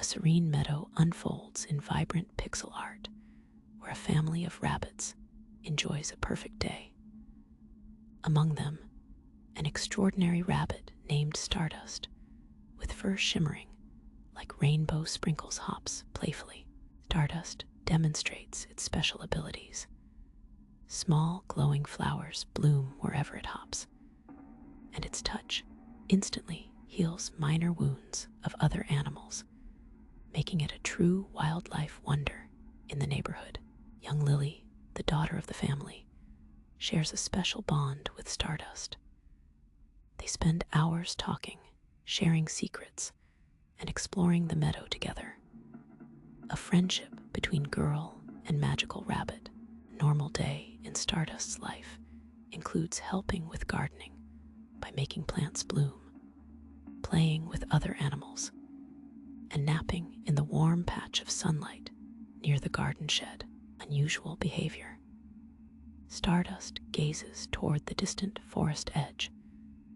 a serene meadow unfolds in vibrant pixel art where a family of rabbits enjoys a perfect day. Among them, an extraordinary rabbit named Stardust, with fur shimmering like rainbow sprinkles, hops playfully. Stardust demonstrates its special abilities. Small glowing flowers bloom wherever it hops, and its touch instantly heals minor wounds of other animals, making it a true wildlife wonder in the neighborhood. Young Lily, the daughter of the family, shares a special bond with Stardust. They spend hours talking, sharing secrets, and exploring the meadow together. A friendship between girl and magical rabbit. A normal day in Stardust's life includes helping with gardening by making plants bloom, playing with other animals, and napping in the warm patch of sunlight near the garden shed. Unusual behavior. Stardust gazes toward the distant forest edge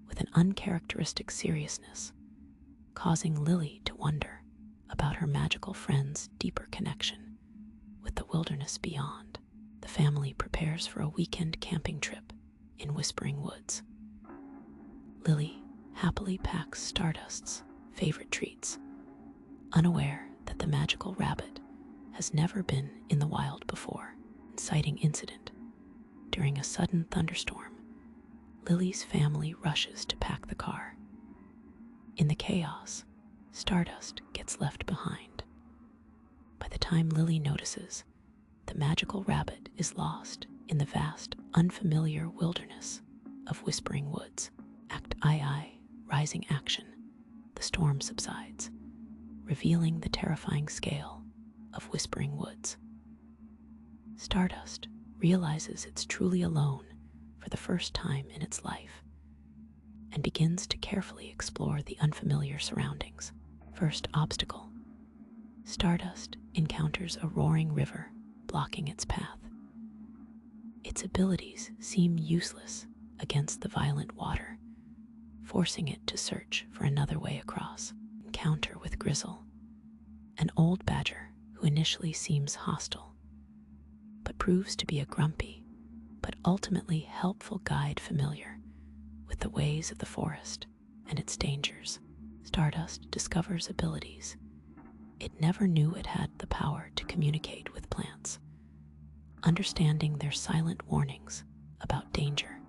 with an uncharacteristic seriousness, causing Lily to wonder about her magical friend's deeper connection with the wilderness beyond. The family prepares for a weekend camping trip in Whispering Woods. Lily happily packs Stardust's favorite treats, unaware that the magical rabbit has never been in the wild before. Inciting incident. During a sudden thunderstorm, Lily's family rushes to pack the car. In the chaos, Stardust gets left behind. By the time Lily notices, the magical rabbit is lost in the vast, unfamiliar wilderness of Whispering Woods. Act II, rising action. The storm subsides, revealing the terrifying scale of Whispering Woods. Stardust realizes it's truly alone for the first time in its life and begins to carefully explore the unfamiliar surroundings. First obstacle. Stardust encounters a roaring river blocking its path. Its abilities seem useless against the violent water, forcing it to search for another way across. Encounter with Grizzle, an old badger who initially seems hostile, but proves to be a grumpy, but ultimately helpful guide familiar with the ways of the forest and its dangers. Stardust discovers abilities it never knew it had the power to communicate with plants, understanding their silent warnings about danger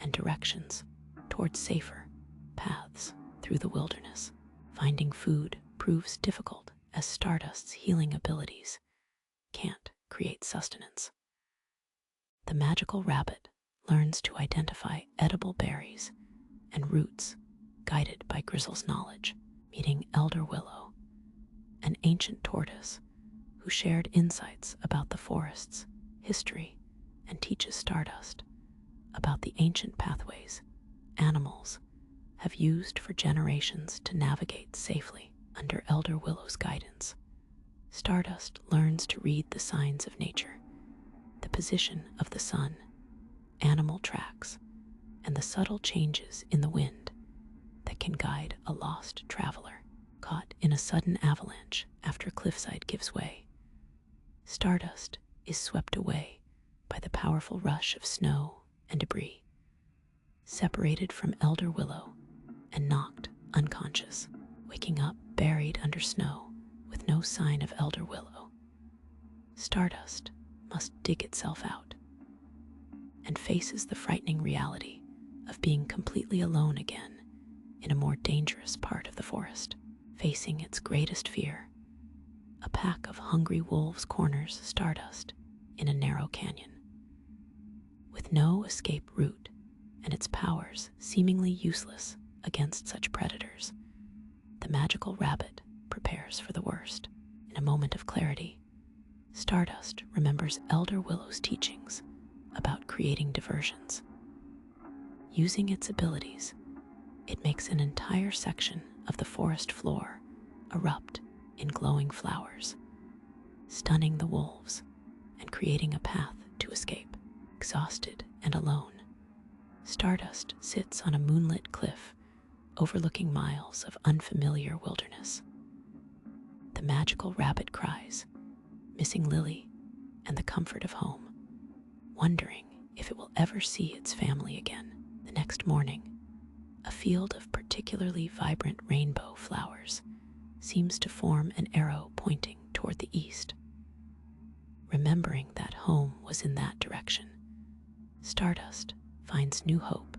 and directions towards safer paths through the wilderness. Finding food proves difficult as Stardust's healing abilities can't create sustenance. The magical rabbit learns to identify edible berries and roots guided by Grizzle's knowledge. Meeting Elder Willow, an ancient tortoise who shared insights about the forest's history and teaches Stardust about the ancient pathways animals have used for generations to navigate safely. Under Elder Willow's guidance, Stardust learns to read the signs of nature, the position of the sun, animal tracks, and the subtle changes in the wind that can guide a lost traveler. Caught in a sudden avalanche after cliffside gives way, Stardust is swept away by the powerful rush of snow and debris. Separated from Elder Willow and knocked unconscious, waking up buried under snow with no sign of Elder Willow, Stardust must dig itself out and faces the frightening reality of being completely alone again in a more dangerous part of the forest. Facing its greatest fear, a pack of hungry wolves corners Stardust in a narrow canyon. With no escape route and its powers seemingly useless against such predators, the magical rabbit prepares for the worst. In a moment of clarity, Stardust remembers Elder Willow's teachings about creating diversions. Using its abilities, it makes an entire section of the forest floor erupt in glowing flowers, stunning the wolves and creating a path to escape. Exhausted and alone, Stardust sits on a moonlit cliff overlooking miles of unfamiliar wilderness. magical rabbit cries, missing Lily and the comfort of home, wondering if it will ever see its family again. The next morning, a field of particularly vibrant rainbow flowers seems to form an arrow pointing toward the east. Remembering that home was in that direction, Stardust finds new hope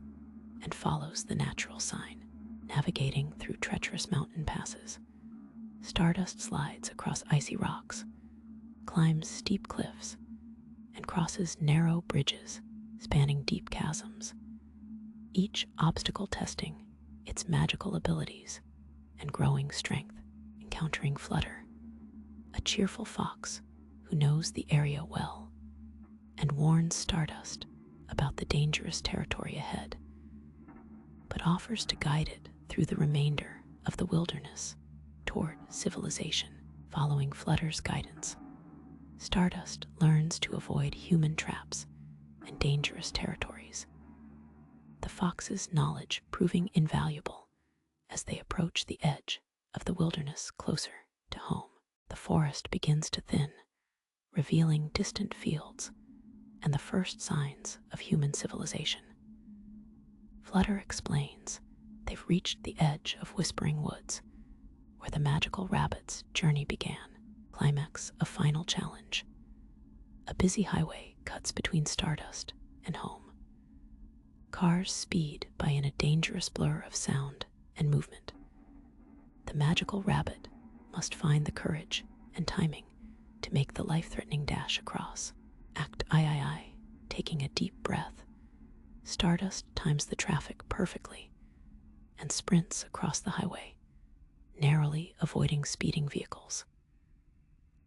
and follows the natural sign. Navigating through treacherous mountain passes, Stardust slides across icy rocks, climbs steep cliffs, and crosses narrow bridges spanning deep chasms, each obstacle testing its magical abilities and growing strength. Encountering Flutter, a cheerful fox who knows the area well and warns Stardust about the dangerous territory ahead, but offers to guide it through the remainder of the wilderness toward civilization. Following Flutter's guidance, Stardust learns to avoid human traps and dangerous territories, the fox's knowledge proving invaluable as they approach the edge of the wilderness closer to home. The forest begins to thin, revealing distant fields and the first signs of human civilization. Flutter explains they've reached the edge of Whispering Woods, where the magical rabbit's journey began. Climax of final challenge. A busy highway cuts between Stardust and home. Cars speed by in a dangerous blur of sound and movement. The magical rabbit must find the courage and timing to make the life-threatening dash across. Act I, taking a deep breath, Stardust times the traffic perfectly and sprints across the highway, narrowly avoiding speeding vehicles.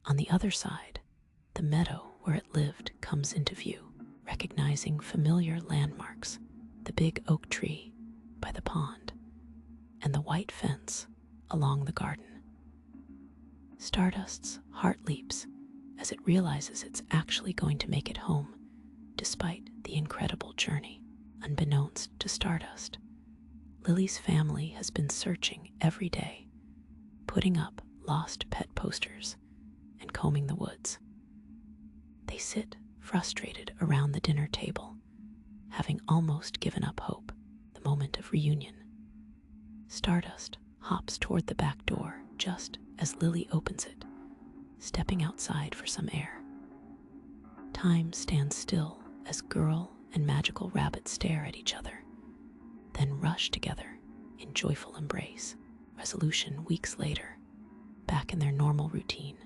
On the other side, the meadow where it lived comes into view, recognizing familiar landmarks, the big oak tree by the pond and the white fence along the garden. Stardust's heart leaps as it realizes it's actually going to make it home, despite the incredible journey. Unbeknownst to Stardust, Lily's family has been searching every day, putting up lost pet posters and combing the woods. They sit frustrated around the dinner table, having almost given up hope the moment of reunion. Stardust hops toward the back door just as Lily opens it, stepping outside for some air. Time stands still as girl and magical rabbit stare at each other, then rush together in joyful embrace. Resolution weeks later, back in their normal routine.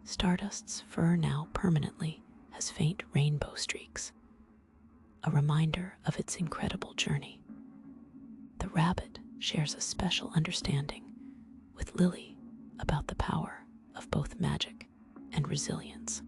Stardust's fur now permanently has faint rainbow streaks, a reminder of its incredible journey. The rabbit shares a special understanding with Lily about the power of both magic and resilience.